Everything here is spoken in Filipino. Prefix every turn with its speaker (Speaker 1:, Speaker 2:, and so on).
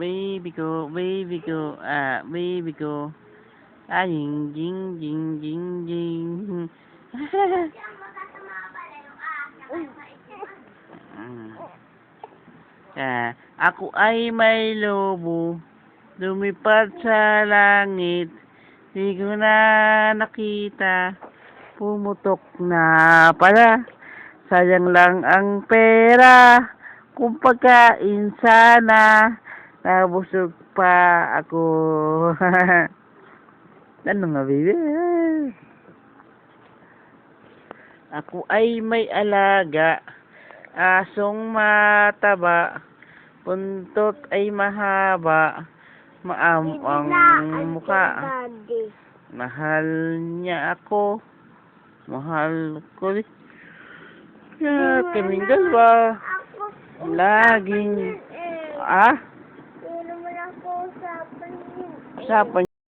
Speaker 1: Baby ko, baby ko. Jing, jing, jing, jing, jing. Ako ay may lobo, lumipad sa langit, di ko na nakita, pumutok na pala, sayang lang ang pera, kung pagkain sana, nabusog pa ako. Ano nga, baby? Ako ay may alaga, asong mataba, puntot ay mahaba, maamang mukha. Mahal niya ako, mahal ko rin. Kaya kaming dalawa, laging,
Speaker 2: Pero mo na ako usapan yun.
Speaker 1: usapan